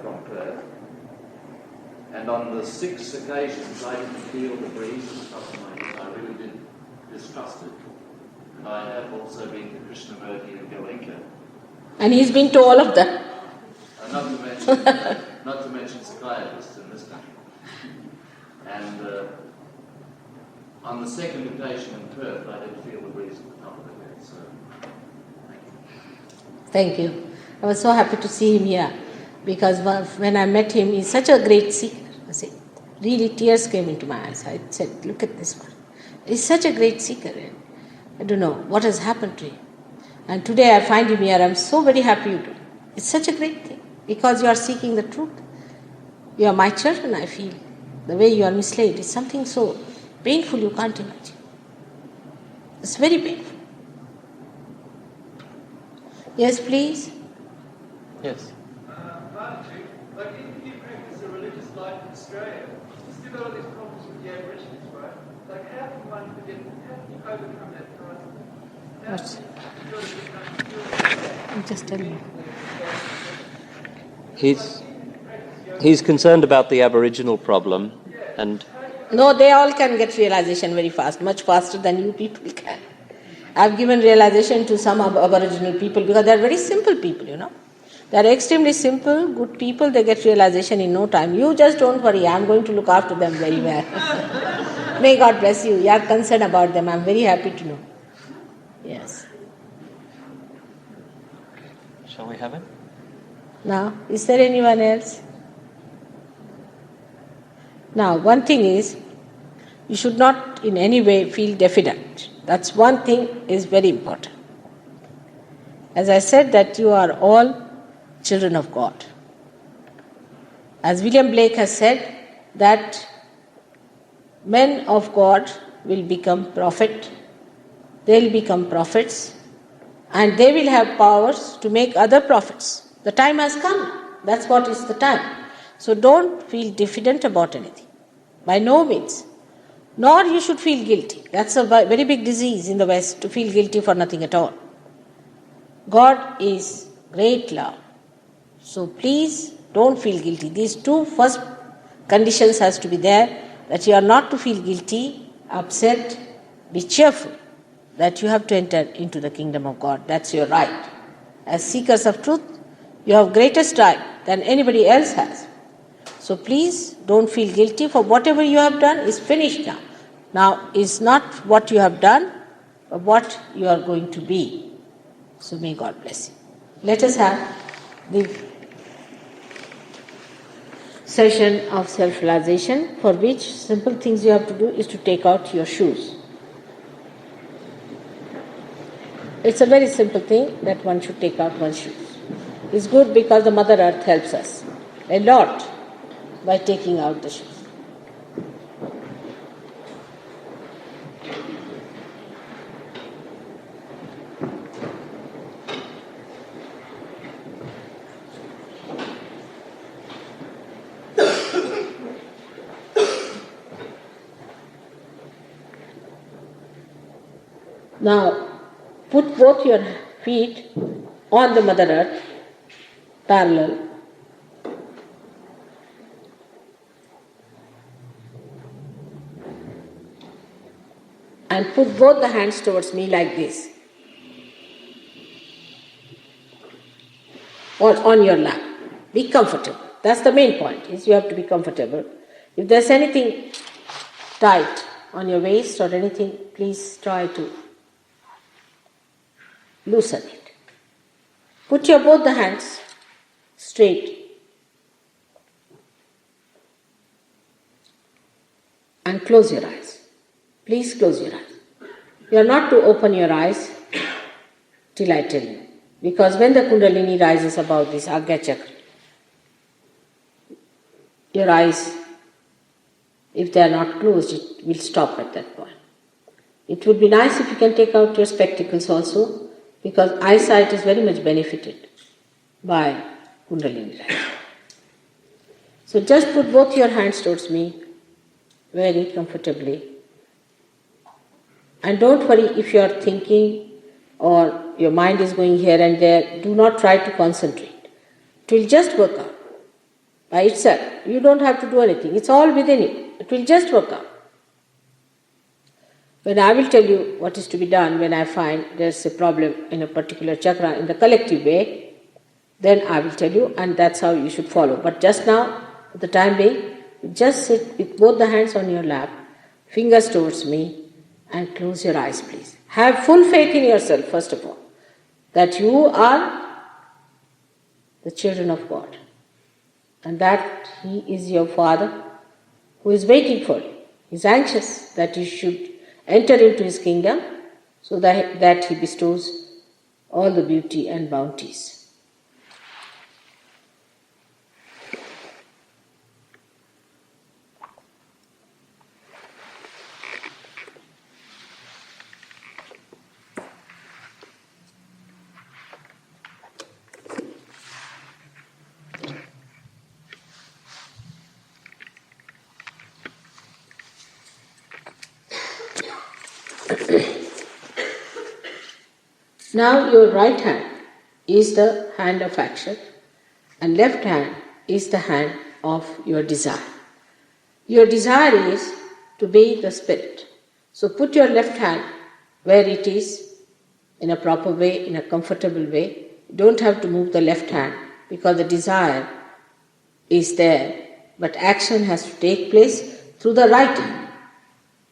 from Perth, And on the 6 occasions I didn't feel the breeze at the top of my head. I really did distrust it. And I have also been to Krishnamurti and Galenka. And he's been to all of them. Not to mention psychiatrists in this country. And on the second occasion in Perth, I did feel the breeze at the top of the head. So, thank you. Thank you. I was so happy to see him here because when I met him, he's such a great seeker. I said, really, tears came into my eyes. I said, look at this one. He's such a great seeker. I don't know what has happened to him. And today I find him here. I'm so very happy you do. It's such a great thing because you are seeking the truth. You are my children, I feel. The way you are misled is something so painful you can't imagine. It's very painful. Yes, please. Yes. Mataji, like if you practice a religious life in Australia, you still got all these problems with the Aborigines, right? Like how can you overcome that problem? I'm just telling you. He's concerned about the Aboriginal problem, and No, they all can get realization very fast, much faster than you people can. I've given realization to some Aboriginal people because they're very simple people, They're extremely simple, good people, they get realization in no time. You just don't worry, I'm going to look after them very well. May God bless you. You are concerned about them. I'm very happy to know. Yes. shall we have it? Now, is there anyone else? Now, one thing is, you should not in any way feel diffident. That's one thing is very important. As I said that you are all children of God. As William Blake has said that men of God will become prophet, they will become prophets, and they will have powers to make other prophets. The time has come. That's what is the time. So don't feel diffident about anything. By no means. Nor you should feel guilty. That's a very big disease in the West, to feel guilty for nothing at all. God is great love. So please don't feel guilty. These two first conditions has to be there, that you are not to feel guilty, upset, be cheerful, that you have to enter into the kingdom of God. That's your right. As seekers of truth, you have greatest right than anybody else has. So please don't feel guilty, for whatever you have done is finished now. Now is not what you have done, but what you are going to be. So may God bless you. Let us have the session of self-realization, for which simple things you have to do is to take out your shoes. It's a very simple thing that one should take out one's shoes. It's good because the Mother Earth helps us a lot by taking out the shoes. Now, put both your feet on the Mother Earth, parallel. And put both the hands towards me like this, or on your lap. Be comfortable. That's the main point, is you have to be comfortable. If there's anything tight on your waist or anything, please try to loosen it. Put your both the hands straight and close your eyes. Please close your eyes. You are not to open your eyes till I tell you, because when the Kundalini rises above this Agya Chakra, your eyes, if they are not closed, it will stop at that point. It would be nice if you can take out your spectacles also, because eyesight is very much benefited by Kundalini rising. So just put both your hands towards me very comfortably. And don't worry if you are thinking or your mind is going here and there. Do not try to concentrate. It will just work out. by itself. You don't have to do anything. It's all within you. It will just work out. When I will tell you what is to be done when I find there's a problem in a particular chakra in the collective way, then I will tell you, and that's how you should follow. But just now, for the time being, just sit with both the hands on your lap, fingers towards me, and close your eyes, please. Have full faith in yourself, first of all, that you are the children of God, and that He is your Father who is waiting for you. He is anxious that you should enter into His kingdom so that He bestows all the beauty and bounties. Now your right hand is the hand of action and left hand is the hand of your desire. Your desire is to be the spirit. So put your left hand where it is in a proper way, in a comfortable way. You don't have to move the left hand because the desire is there, but action has to take place through the right hand.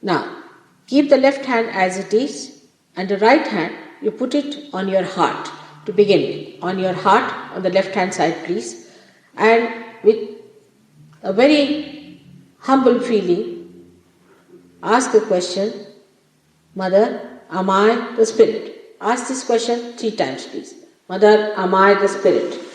Now, keep the left hand as it is, and the right hand, you put it on your heart to begin with. On your heart, on the left hand side, please. And with a very humble feeling, ask the question, Mother, am I the spirit? Ask this question 3 times, please. Mother, am I the spirit?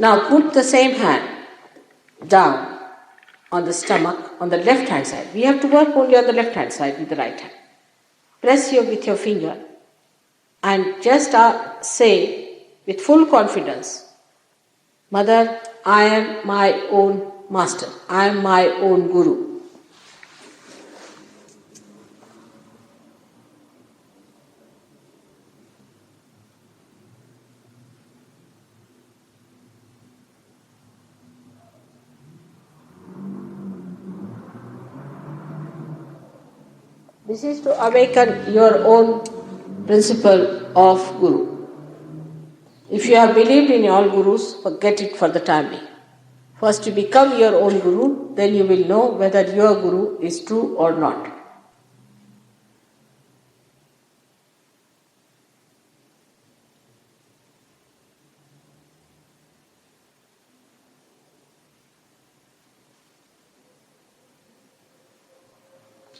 Now put the same hand down on the stomach on the left hand side. We have to work only on the left hand side with the right hand. Press here with your finger and just say with full confidence, Mother, I am my own master. I am my own guru. This is to awaken your own principle of Guru. If you have believed in all Gurus, forget it for the time being. First you become your own Guru, then you will know whether your Guru is true or not.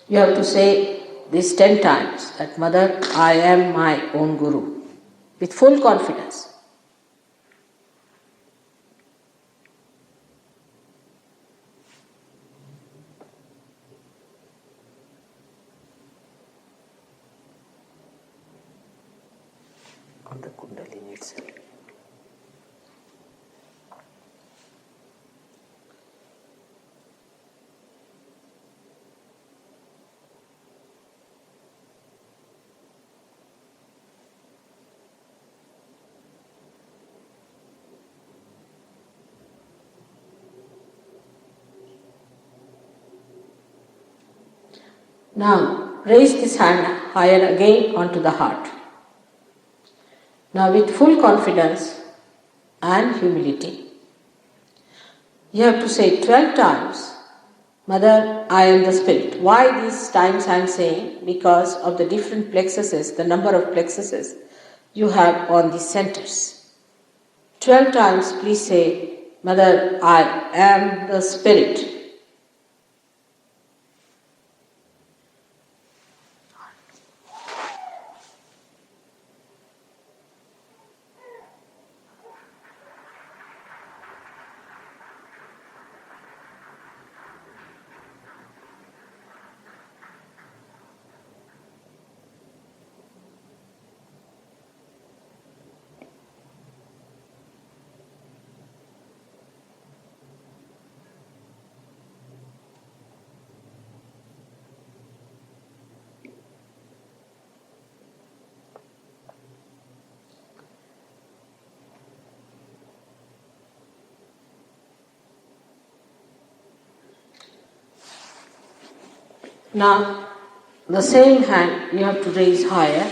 You have to say this 10 times, that Mother, I am my own Guru, with full confidence. On the Kundalini itself. Now, raise this hand higher again onto the heart. Now, with full confidence and humility, you have to say 12 times, Mother, I am the Spirit. Why these times I am saying? Because of the different plexuses, the number of plexuses you have on the centers. 12 times, please say, Mother, I am the Spirit. Now, the same hand you have to raise higher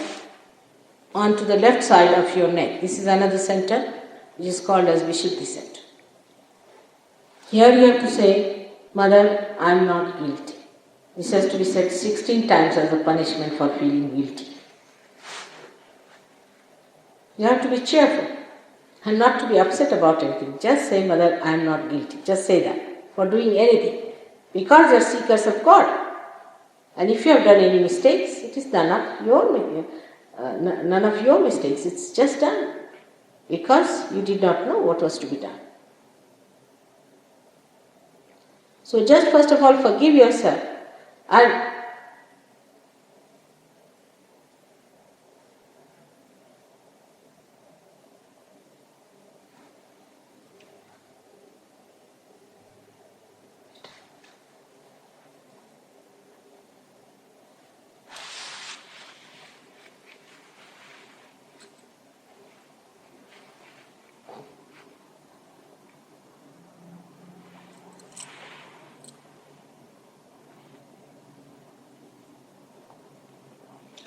onto the left side of your neck. This is another center which is called as Vishuddhi center. Here you have to say, Mother, I am not guilty. This has to be said 16 times as a punishment for feeling guilty. You have to be cheerful and not to be upset about anything. Just say, Mother, I am not guilty. Just say that for doing anything. Because you are seekers of God. And if you have done any mistakes, it is none of your mistakes. It's just done. Because you did not know what was to be done. So just first of all forgive yourself and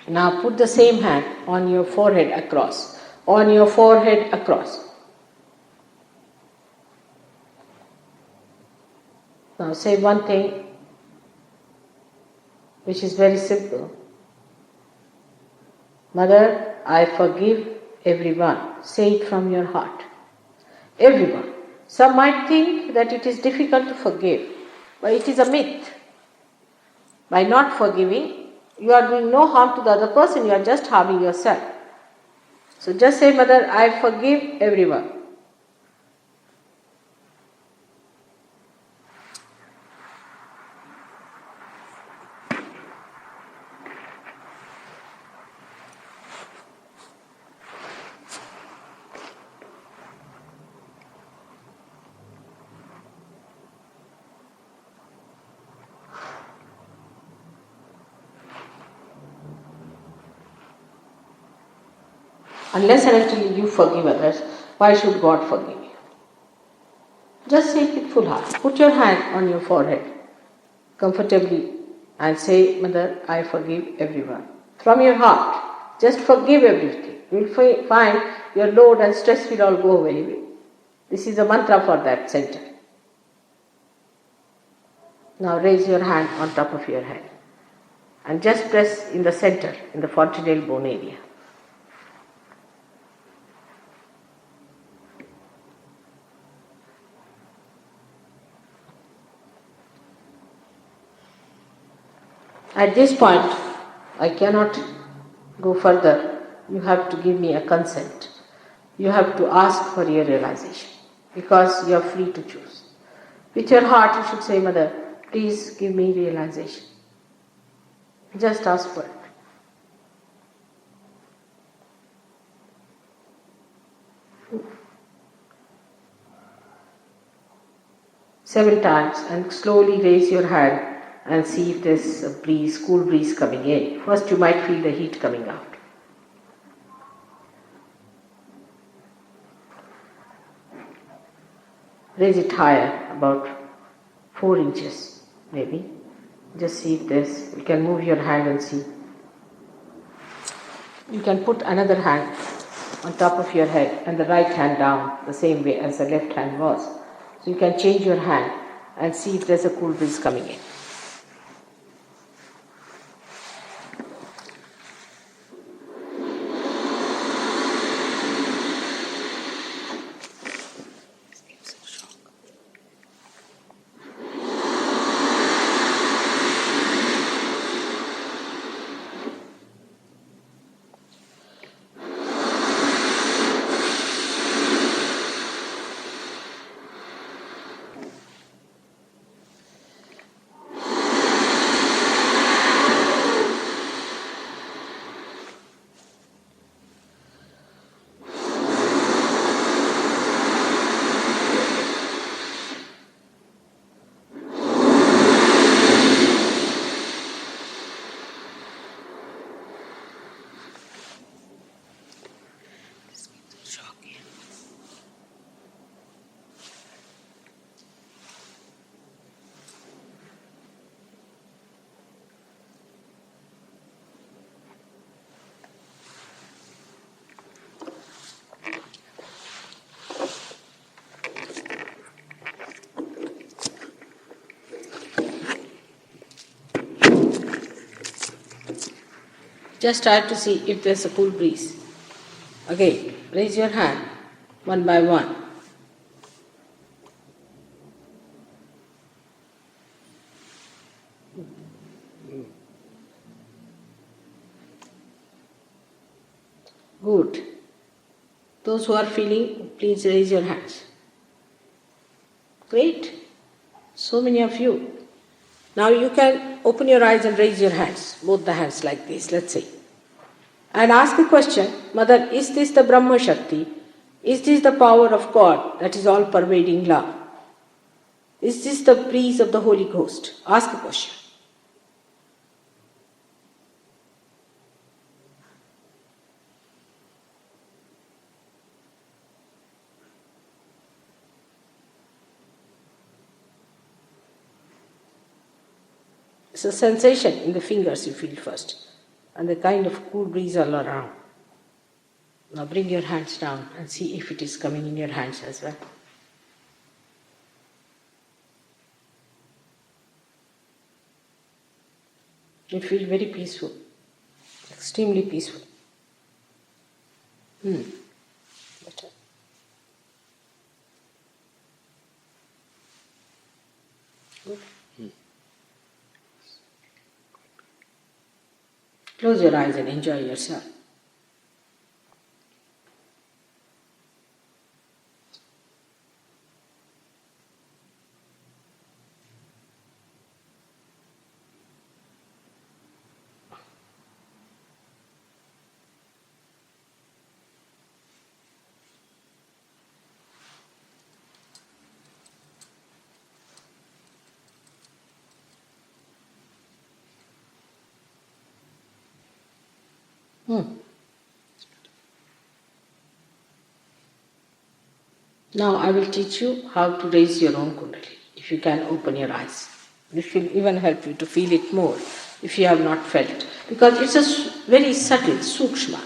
now put the same hand on your forehead across. On your forehead across. Now say one thing which is very simple. Mother, I forgive everyone. Say it from your heart. Everyone. Some might think that it is difficult to forgive, but it is a myth. By not forgiving, you are doing no harm to the other person, you are just harming yourself. So just say, Mother, I forgive everyone. Unless and until you forgive others, why should God forgive you? Just say it with full heart. Put your hand on your forehead comfortably and say, Mother, I forgive everyone. From your heart, just forgive everything. You will find your load and stress will all go away. This is a mantra for that center. Now raise your hand on top of your head and just press in the center, in the fontanelle bone area. At this point, I cannot go further. You have to give me a consent. You have to ask for your realization because you are free to choose. With your heart, you should say, Mother, please give me realization. Just ask for it. Seven times and slowly raise your hand and see if there's a breeze, cool breeze coming in. First you might feel the heat coming out. Raise it higher, about 4 inches maybe. Just see if there's, you can move your hand and see. You can put another hand on top of your head and the right hand down the same way as the left hand was. So you can change your hand and see if there's a cool breeze coming in. Just try to see if there's a cool breeze. Again, raise your hand one by one. Good. Those who are feeling, please raise your hands. Great. So many of you. Now you can open your eyes and raise your hands, both the hands like this, let's see. And ask a question, Mother, is this the Brahma Shakti? Is this the power of God that is all pervading love? Is this the breeze of the Holy Ghost? Ask a question. It's a sensation in the fingers you feel first, and the kind of cool breeze all around. Now bring your hands down and see if it is coming in your hands as well. You feel very peaceful, extremely peaceful. Better. Good. Close your eyes and enjoy yourself. Now I will teach you how to raise your own Kundalini, if you can open your eyes. This will even help you to feel it more if you have not felt. Because it's a very subtle, sukshma.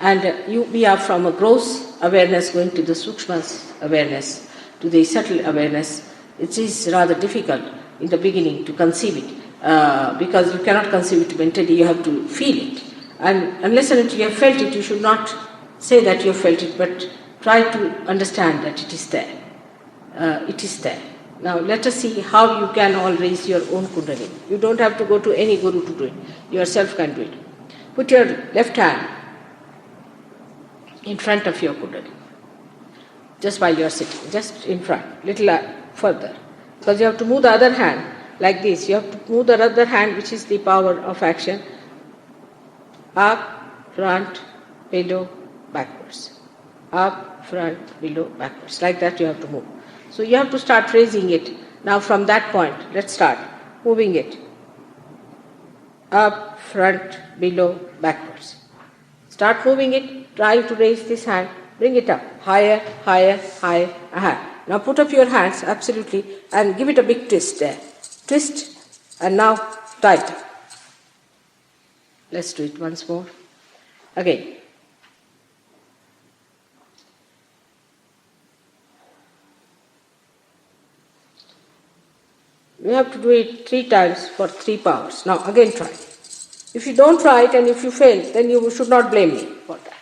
And we are from a gross awareness going to the sukshma awareness, to the subtle awareness. It is rather difficult in the beginning to conceive it, because you cannot conceive it mentally, you have to feel it. And unless and until you have felt it, you should not say that you have felt it, but try to understand that it is there. It is there. Now let us see how you can all raise your own Kundalini. You don't have to go to any guru to do it. Yourself can do it. Put your left hand in front of your Kundalini. Just while you are sitting, just in front, little further. Because you have to move the other hand like this. You have to move the other hand, which is the power of action, up, front, below, backwards. Up, front, below, backwards. Like that you have to move. So you have to start raising it. Now from that point, let's start moving it. Up, front, below, backwards. Start moving it, try to raise this hand, bring it up, higher, higher, higher, higher. Now put up your hands, absolutely, and give it a big twist there. Twist, and now tighten. Let's do it once more. Again. You have to do it 3 times for 3 powers. Now again try. If you don't try it and if you fail, then you should not blame me for that.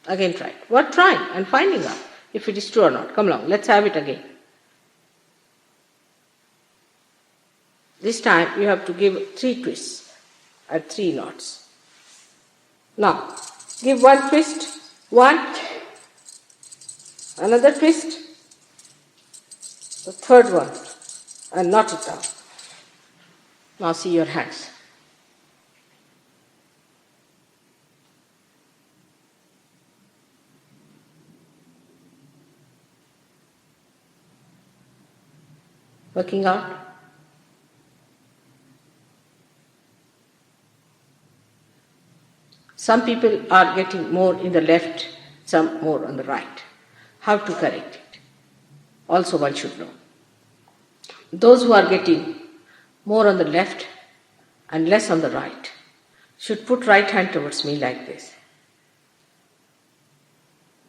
Again try it. What trying and finding out if it is true or not. Come along, let's have it again. This time you have to give 3 twists at 3 knots. Now, give 1 twist, 1, another twist, the 3rd one, and knot it down. Now see your hands. Working out? Some people are getting more in the left, some more on the right. How to correct it? Also one should know. Those who are getting more on the left and less on the right should put right hand towards me like this.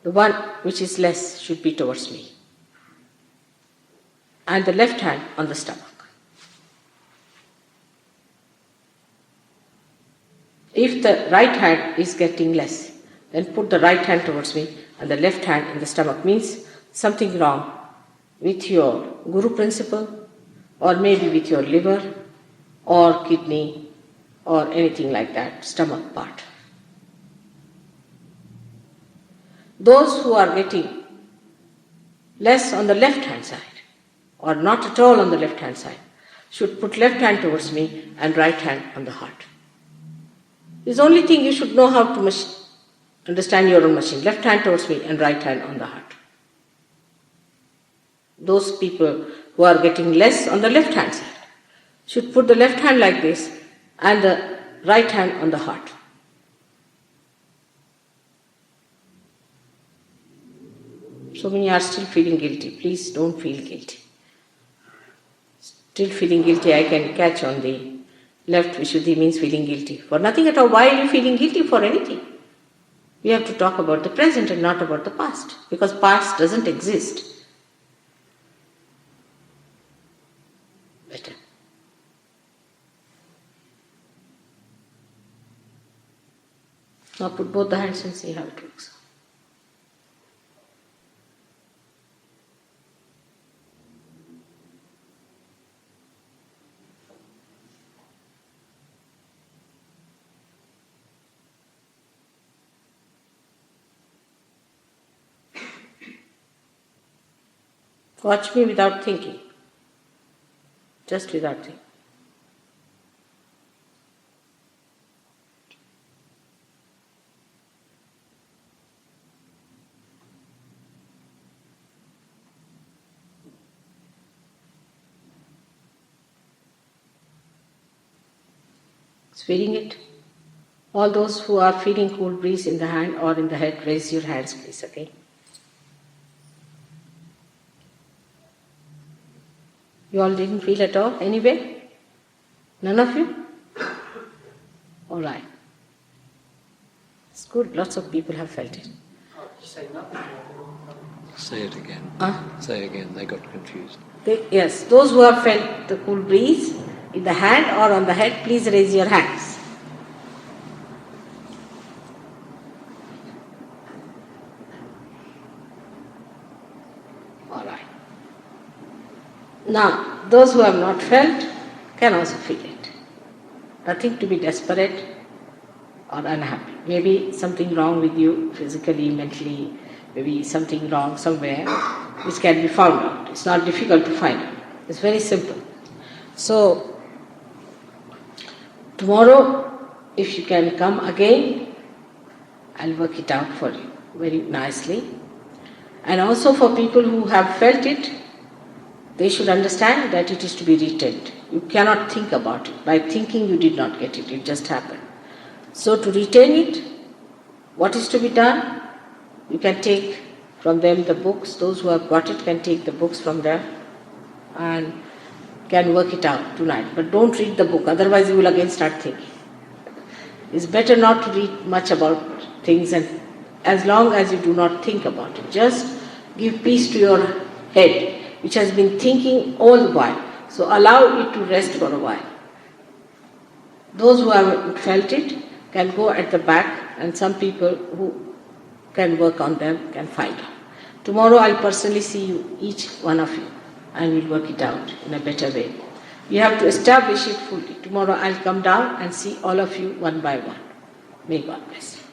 The one which is less should be towards me. And the left hand on the stomach. If the right hand is getting less, then put the right hand towards me and the left hand in the stomach. Means something wrong with your Guru principle, or maybe with your liver or kidney or anything like that, stomach part. Those who are getting less on the left hand side or not at all on the left hand side should put left hand towards me and right hand on the heart. This is the only thing you should know how to understand your own machine. Left hand towards me and right hand on the heart. Those people who are getting less on the left hand side should put the left hand like this and the right hand on the heart. So many are still feeling guilty. Please don't feel guilty. Still feeling guilty, I can catch on the left Vishuddhi means feeling guilty. For nothing at all. Why are you feeling guilty for anything? We have to talk about the present and not about the past. Because past doesn't exist. Better. Now put both the hands and see how it works. Watch me without thinking. Just without thinking. Feeling it. All those who are feeling cool breeze in the hand or in the head, raise your hands please, okay? You all didn't feel at all anyway? None of you? All right. It's good, lots of people have felt it. Say it again. Say again, they got confused. Yes, those who have felt the cool breeze in the hand or on the head, please raise your hands. All right. Now, those who have not felt can also feel it. Nothing to be desperate or unhappy. Maybe something wrong with you physically, mentally, maybe something wrong somewhere which can be found out. It's not difficult to find out. It's very simple. So, tomorrow, if you can come again, I'll work it out for you very nicely. And also for people who have felt it, they should understand that it is to be retained. You cannot think about it. By thinking you did not get it, it just happened. So to retain it, what is to be done? You can take from them the books. Those who have got it can take the books from them and can work it out tonight. But don't read the book, otherwise you will again start thinking. It's better not to read much about things, and as long as you do not think about it. Just give peace to your head, which has been thinking all the while. So allow it to rest for a while. Those who have felt it can go at the back, and some people who can work on them can find out. Tomorrow I'll personally see you, each one of you, and we'll work it out in a better way. You have to establish it fully. Tomorrow I'll come down and see all of you one by one. May God bless you.